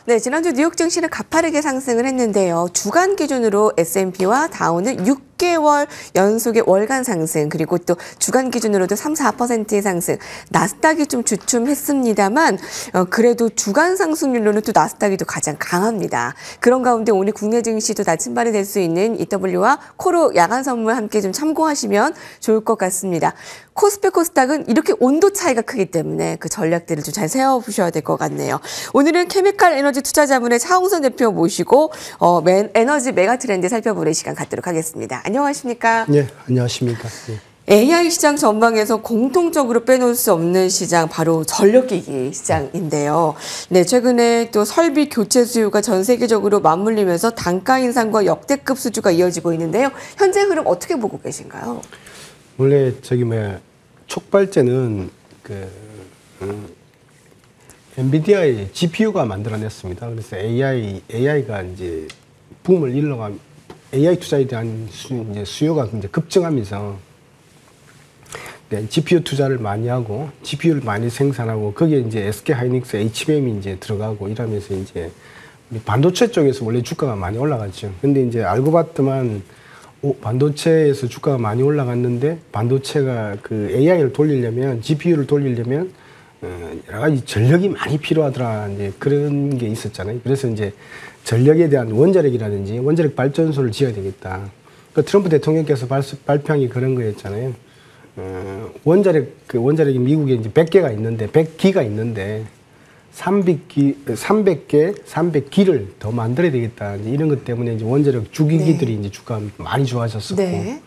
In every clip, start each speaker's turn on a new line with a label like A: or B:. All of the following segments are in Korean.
A: 네, 지난주 뉴욕 증시는 가파르게 상승을 했는데요. 주간 기준으로 S&P와 다우는 6개월 연속의 월간 상승, 그리고 또 주간 기준으로도 3, 4%의 상승. 나스닥이 좀 주춤했습니다만 그래도 주간 상승률로는 또 나스닥이 또 가장 강합니다. 그런 가운데 오늘 국내 증시도 나침반이 될 수 있는 EW와 코로 야간 선물 함께 좀 참고하시면 좋을 것 같습니다. 코스피 코스닥은 이렇게 온도 차이가 크기 때문에 그 전략들을 좀 잘 세워보셔야 될 것 같네요. 오늘은 케미칼 에너지 투자자문의 차홍선 대표 모시고 에너지 메가 트렌드 살펴보는 시간 갖도록 하겠습니다. 안녕하십니까?
B: 네, 안녕하십니까? 네.
A: AI 시장 전망에서 공통적으로 빼놓을 수 없는 시장 바로 전력기기 시장인데요. 네, 최근에 또 설비 교체 수요가 전 세계적으로 맞물리면서 단가 인상과 역대급 수주가 이어지고 있는데요. 현재 흐름 어떻게 보고 계신가요?
B: 원래 촉발제는 엔비디아의 GPU가 만들어냈습니다. 그래서 AI가 이제 붐을 일러가 AI 투자에 대한 수요가 이제 급증하면서 GPU 투자를 많이 하고 GPU를 많이 생산하고 거기에 이제 SK 하이닉스, HBM이 이제 들어가고 이러면서 이제 우리 반도체 쪽에서 원래 주가가 많이 올라갔죠. 근데 이제 알고 봤더만 반도체에서 주가가 많이 올라갔는데 반도체가 그 AI를 돌리려면 GPU를 돌리려면 여러 가지 전력이 많이 필요하더라 이제 그런 게 있었잖아요. 그래서 이제 전력에 대한 원자력이라든지 원자력 발전소를 지어야 되겠다. 그 트럼프 대통령께서 발표한 게 그런 거였잖아요. 원자력이 미국에 이제 100개가 있는데 100기가 있는데 300기를 더 만들어야 되겠다. 이제 이런 것 때문에 이제 원자력 주기기들이 이제 주가 많이 좋아졌었고. 네.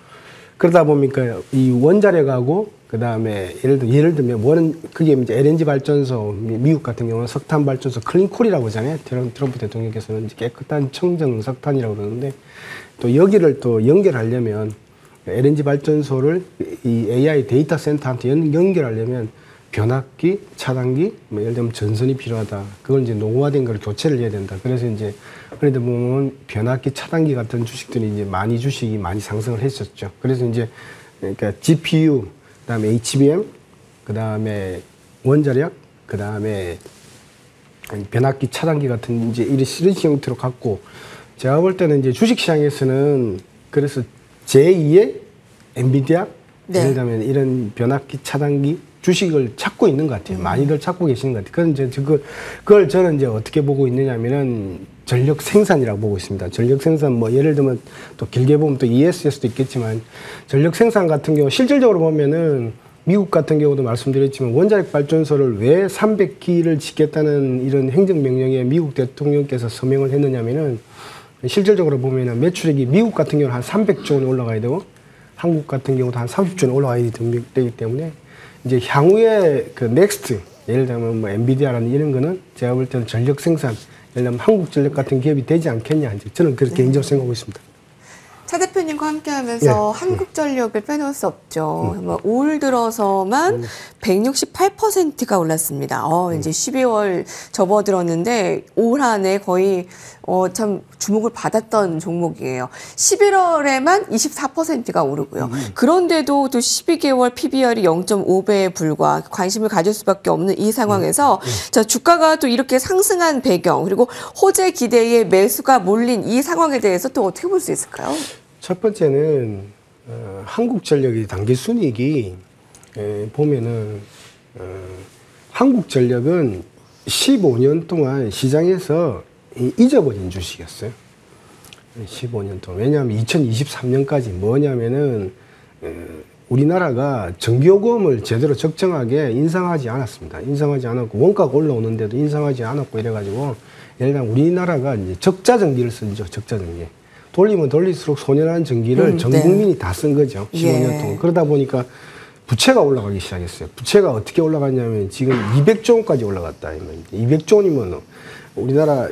B: 그러다 보니까 이 원자력하고 그다음에 예를 들면 그게 이제 LNG 발전소, 미국 같은 경우는 석탄 발전소 클린콜이라고 하잖아요. 트럼프 대통령께서는 이제 깨끗한 청정 석탄이라고 그러는데 또 여기를 또 연결하려면 LNG 발전소를 이 AI 데이터 센터한테 연결하려면 변압기, 차단기, 예를 들면 전선이 필요하다. 그걸 이제 노후화된 걸 교체를 해야 된다. 그래서 이제 그런데 보면 변압기, 차단기 같은 주식들이 이제 주식이 많이 상승을 했었죠. 그래서 이제 그러니까 GPU, 그다음에 HBM, 그다음에 원자력, 그다음에 변압기, 차단기 같은 이제 이런 형태로 갖고 제가 볼 때는 이제 주식 시장에서는 그래서 제2의 엔비디아, 네. 예를 들면 이런 변압기, 차단기 주식을 찾고 있는 것 같아요. 많이들 찾고 계시는 것 같아요. 그걸 저는 이제 어떻게 보고 있느냐면은 전력 생산이라고 보고 있습니다. 전력 생산 예를 들면 또 길게 보면 또 ESS도 있겠지만 전력 생산 같은 경우 실질적으로 보면은 미국 같은 경우도 말씀드렸지만 원자력 발전소를 왜 300기를 짓겠다는 이런 행정명령에 미국 대통령께서 서명을 했느냐면은 실질적으로 보면은 매출액이 미국 같은 경우는 한 300조 원이 올라가야 되고 한국 같은 경우도 한 30조 원이 올라가야 되기 때문에 이제 향후에 그 넥스트 예를 들면 엔비디아라는 이런 거는 제가 볼 때는 전력 생산 예를 들면 한국전력 같은 기업이 되지 않겠냐 이제 저는 그렇게 개인적으로 생각하고 있습니다.
A: 차 대표님과 함께하면서 한국전력을 빼놓을 수 없죠. 올 들어서만 168%가 올랐습니다. 이제 12월 접어들었는데 올 한 해 거의 참 주목을 받았던 종목이에요. 11월에만 24%가 오르고요. 그런데도 또 12개월 PBR이 0.5배에 불과 관심을 가질 수밖에 없는 이 상황에서 자, 주가가 또 이렇게 상승한 배경 그리고 호재 기대에 매수가 몰린 이 상황에 대해서 또 어떻게 볼 수 있을까요?
B: 첫 번째는 한국전력의 당기순이익이 보면은 한국전력은 15년 동안 시장에서 잊어버린 주식이었어요. 15년 동안. 왜냐하면 2023년까지 뭐냐면은 우리나라가 전기요금을 제대로 적정하게 인상하지 않았습니다. 인상하지 않았고 원가가 올라오는데도 인상하지 않았고 이래가지고 예를 들면 우리나라가 이제 적자전기를 쓰죠. 적자전기. 돌리면 돌릴수록 소멸한 전기를 전 국민이 다 쓴 거죠. 15년 동안. 그러다 보니까 부채가 올라가기 시작했어요. 부채가 어떻게 올라갔냐면 지금 200조 원까지 올라갔다. 200조 원이면 우리나라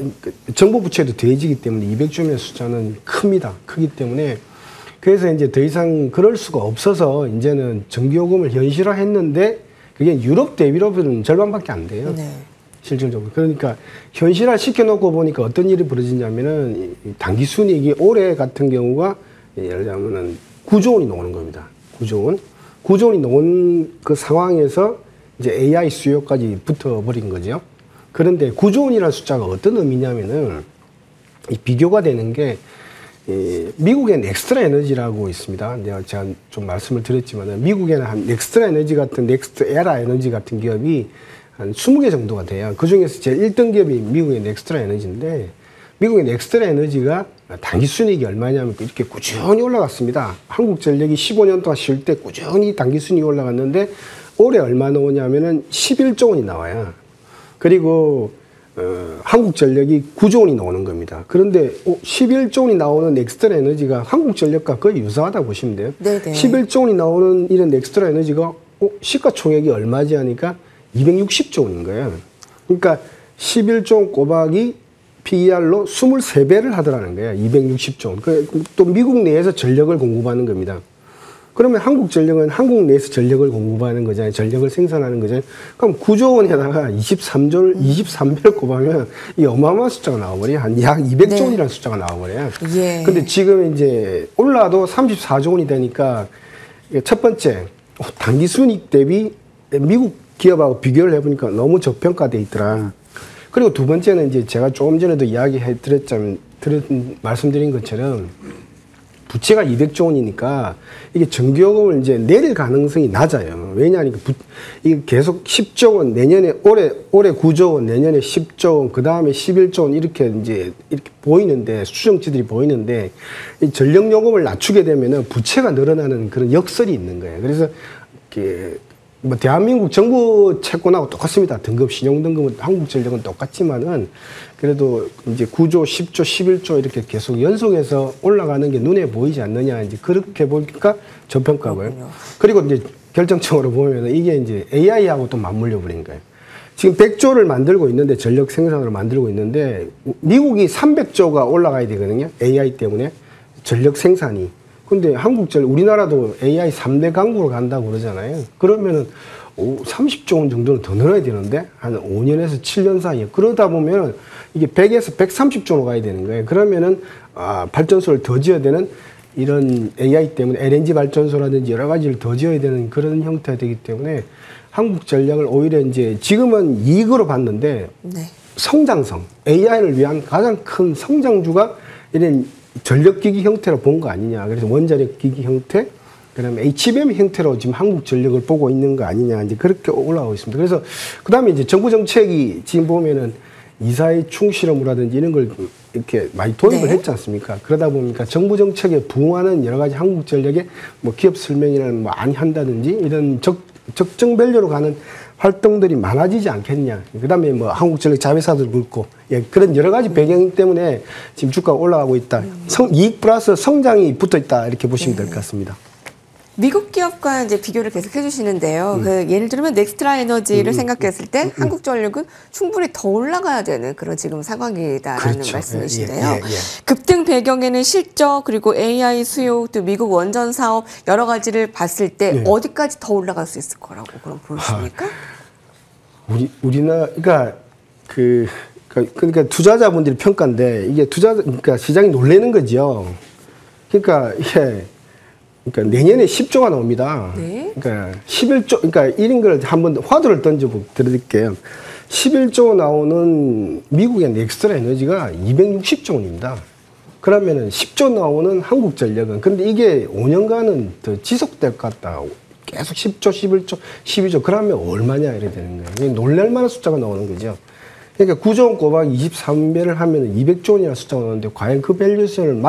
B: 정부 부채도 더해지기 때문에 200조의 숫자는 큽니다. 크기 때문에 그래서 이제 더 이상 그럴 수가 없어서 이제는 전기요금을 현실화했는데 그게 유럽 대비로는 절반밖에 안 돼요. 네. 실질적으로. 그러니까 현실화 시켜놓고 보니까 어떤 일이 벌어지냐면은 당기순이익이 올해 같은 경우가 예를 들면은 9조 원이 나오는 겁니다. 9조 원. 9조 원이 나온 그 상황에서 이제 AI 수요까지 붙어버린 거죠. 그런데 9조 원이라는 숫자가 어떤 의미냐면은 이 비교가 되는 게 미국엔 넥스트라 에너지라고 있습니다. 제가 좀 말씀을 드렸지만은 미국에는 한 넥스트라 에너지 같은 넥스트 에라 에너지 같은 기업이 한 20개 정도가 돼요. 그 중에서 제일 1등 기업이 미국의 넥스트라 에너지인데 미국의 넥스트라 에너지가 단기 순이익이 얼마냐면 이렇게 꾸준히 올라갔습니다. 한국전력이 15년 동안 쉴 때 꾸준히 단기 순이익이 올라갔는데 올해 얼마 나오냐면은 11조 원이 나와요. 그리고 한국전력이 9조 원이 나오는 겁니다. 그런데 11조 원이 나오는 넥스트라 에너지가 한국전력과 거의 유사하다고 보시면 돼요.
A: 네네.
B: 11조 원이 나오는 이런 넥스트라 에너지가 시가총액이 얼마지 하니까 260조 원인 거예요. 그러니까 11조 원 꼬박이 PER로 23배를 하더라는 거예요. 260조 원. 또 미국 내에서 전력을 공급하는 겁니다. 그러면 한국전력은 한국 내에서 전력을 공급하는 거잖아요. 전력을 생산하는 거잖아요. 그럼 9조 원에다가 23배를 곱하면 이 어마어마한 숫자가 나와버려요. 한 약 200조 원이라는 숫자가 나와버려요.
A: 예.
B: 근데 지금 이제 올라도 34조 원이 되니까 첫 번째, 단기 순이익 대비 미국 기업하고 비교를 해보니까 너무 저평가돼 있더라. 그리고 두 번째는 이제 제가 조금 전에도 이야기해 드렸자면, 말씀드린 것처럼 부채가 200조 원이니까 이게 정기요금을 이제 내릴 가능성이 낮아요. 왜냐하니까 이게 계속 10조 원, 내년에 올해 9조 원, 내년에 10조 원, 그 다음에 11조 원 이렇게 보이는데 수정치들이 보이는데 이 전력 요금을 낮추게 되면은 부채가 늘어나는 그런 역설이 있는 거예요. 그래서 이렇게 뭐 대한민국 정부 채권하고 똑같습니다. 등급 신용 등급은 한국전력은 똑같지만은 그래도 이제 9조, 10조, 11조 이렇게 계속 연속해서 올라가는 게 눈에 보이지 않느냐 이제 그렇게 보니까 저평가고요. 그리고 이제 결정적으로 보면 이게 이제 AI하고 또 맞물려 버린 거예요. 지금 100조를 만들고 있는데 전력 생산으로 만들고 있는데 미국이 300조가 올라가야 되거든요. AI 때문에 전력 생산이. 근데 우리나라도 AI 3대 강국으로 간다고 그러잖아요. 그러면은 30조 원 정도는 더 늘어야 되는데 한 5년에서 7년 사이에 그러다 보면 이게 100에서 130조로 가야 되는 거예요. 그러면은 발전소를 더 지어야 되는 이런 AI 때문에 LNG 발전소라든지 여러 가지를 더 지어야 되는 그런 형태가 되기 때문에 한국전력을 오히려 이제 지금은 이익으로 봤는데 성장성, AI를 위한 가장 큰 성장주가 이런 전력기기 형태로 본 거 아니냐. 그래서 원자력 기기 형태, 그다음에 HBM 형태로 지금 한국전력을 보고 있는 거 아니냐. 이제 그렇게 올라오고 있습니다. 그래서 그다음에 이제 정부 정책이 지금 보면은 이사회 충실업무라든지 이런 걸 이렇게 많이 도입을 했지 않습니까? 그러다 보니까 정부 정책에 부응하는 여러 가지 한국전력의 뭐 기업 설명이나 뭐 많이 한다든지 이런 적정 밸류로 가는 활동들이 많아지지 않겠냐. 그 다음에 뭐 한국전력 자회사들 그렇고, 그런 여러 가지 배경 때문에 지금 주가가 올라가고 있다. 이익 플러스 성장이 붙어 있다. 이렇게 보시면 될 것 같습니다.
A: 미국 기업과 이제 비교를 계속 해주시는데요. 예를 들면 넥스트라 에너지를 생각했을 때 한국전력은 충분히 더 올라가야 되는 그런 지금 상황이다라는
B: 그렇죠.
A: 말씀이신데요. 급등 배경에는 실적 그리고 AI 수요 또 미국 원전 사업 여러 가지를 봤을 때 어디까지 더 올라갈 수 있을 거라고 그럼 보십니까?
B: 우리나라가 그러니까 투자자분들이 평가인데 이게 그러니까 시장이 놀라는 거죠. 그러니까 이게. 그러니까 내년에 10조가 나옵니다. 그러니까 11조, 그러니까 이런 걸 한번 화두를 던져보 드릴게요. 11조 나오는 미국의 넥스트라 에너지가 260조 원입니다. 그러면은 10조 나오는 한국전력은, 근데 이게 5년간은 더 지속될 것 같다. 계속 10조, 11조, 12조. 그러면 얼마냐 이래 되는 거예요. 놀랄 만한 숫자가 나오는 거죠. 그러니까 9조 원 꼬박 23배를 하면 200조 원이라는 숫자가 나오는데 과연 그 밸류에이션을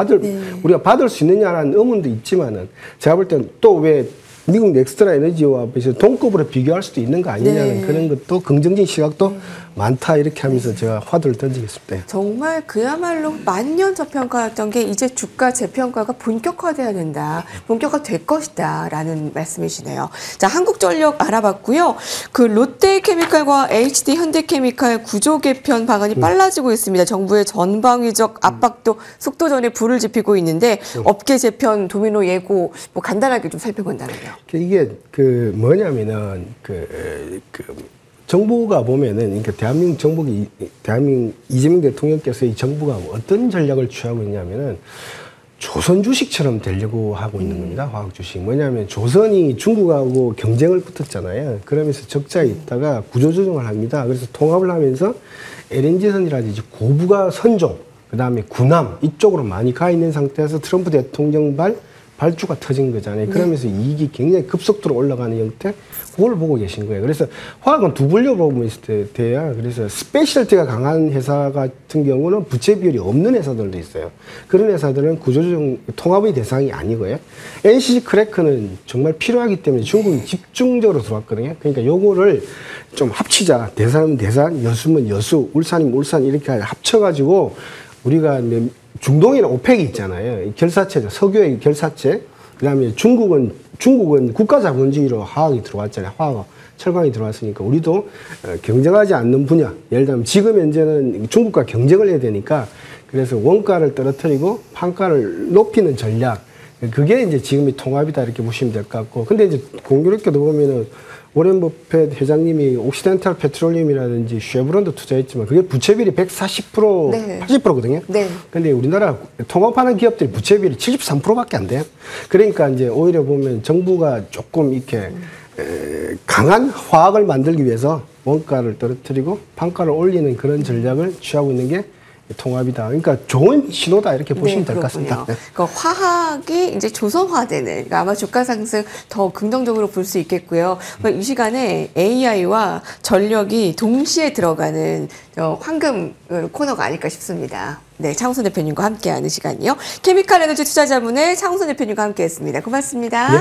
B: 우리가 받을 수 있느냐라는 의문도 있지만은 제가 볼 때는 또 왜 미국 넥스트라 에너지와 동급으로 비교할 수도 있는 거 아니냐는 그런 것도 긍정적인 시각도 많다 이렇게 하면서 제가 화두를 던지겠습니다.
A: 정말 그야말로 만년 저평가였던 게 이제 주가 재평가가 본격화돼야 된다. 본격화될 것이다 라는 말씀이시네요. 자, 한국전력 알아봤고요. 그 롯데케미칼과 HD 현대케미칼 구조 개편 방안이 빨라지고 있습니다. 정부의 전방위적 압박도 속도전에 불을 지피고 있는데 업계 재편 도미노 예고 뭐 간단하게 좀 살펴본다면요.
B: 이게 뭐냐면은 정부가 보면은 그러니까 대한민국 이재명 대통령께서 이 정부가 어떤 전략을 취하고 있냐면은 조선 주식처럼 되려고 하고 있는 겁니다. 화학 주식. 뭐냐면 조선이 중국하고 경쟁을 붙었잖아요. 그러면서 적자에 있다가 구조조정을 합니다. 그래서 통합을 하면서 LNG선이라든지 고부가 선종, 그다음에 군함 이쪽으로 많이 가 있는 상태에서 트럼프 대통령 발주가 터진 거잖아요. 그러면서 이익이 굉장히 급속도로 올라가는 형태, 그걸 보고 계신 거예요. 그래서 화학은 두 분류 보면 있을 때야. 그래서 스페셜티가 강한 회사 같은 경우는 부채 비율이 없는 회사들도 있어요. 그런 회사들은 구조조정 통합의 대상이 아니고요. NCC 크래커는 정말 필요하기 때문에 중국이 집중적으로 들어왔거든요. 그러니까 요거를 좀 합치자. 대산은 대산, 여수면 여수, 울산이면 울산 이렇게 합쳐가지고 우리가 중동에는 오펙이 있잖아요. 결사체죠. 석유의 결사체. 그다음에 중국은 국가 자본주의로 화학이 들어왔잖아요. 화학, 철강이 들어왔으니까 우리도 경쟁하지 않는 분야. 예를 들면 지금 현재는 중국과 경쟁을 해야 되니까 그래서 원가를 떨어뜨리고 판가를 높이는 전략. 그게 이제 지금의 통합이다 이렇게 보시면 될 것 같고. 근데 이제 공교롭게도 보면은 워렌 버핏 회장님이 옥시덴탈 페트롤리움이라든지 쉐브론도 투자했지만 그게 부채비율이 140%,
A: 네.
B: 80%거든요.
A: 네.
B: 근데 우리나라 통합하는 기업들이 부채비율이 73%밖에 안 돼요. 그러니까 이제 오히려 보면 정부가 조금 이렇게 강한 화학을 만들기 위해서 원가를 떨어뜨리고 판가를 올리는 그런 전략을 취하고 있는 게 통합이다. 그러니까 좋은 신호다 이렇게 보시면 될 것 같습니다. 네.
A: 그러니까 화학이 이제 조선화되는, 그러니까 아마 주가 상승 더 긍정적으로 볼 수 있겠고요. 이 시간에 AI와 전력이 동시에 들어가는 황금 코너가 아닐까 싶습니다. 네, 창훈 대표님과 함께하는 시간이요. 케미칼 에너지 투자자문의 창훈 대표님과 함께했습니다. 고맙습니다. 네.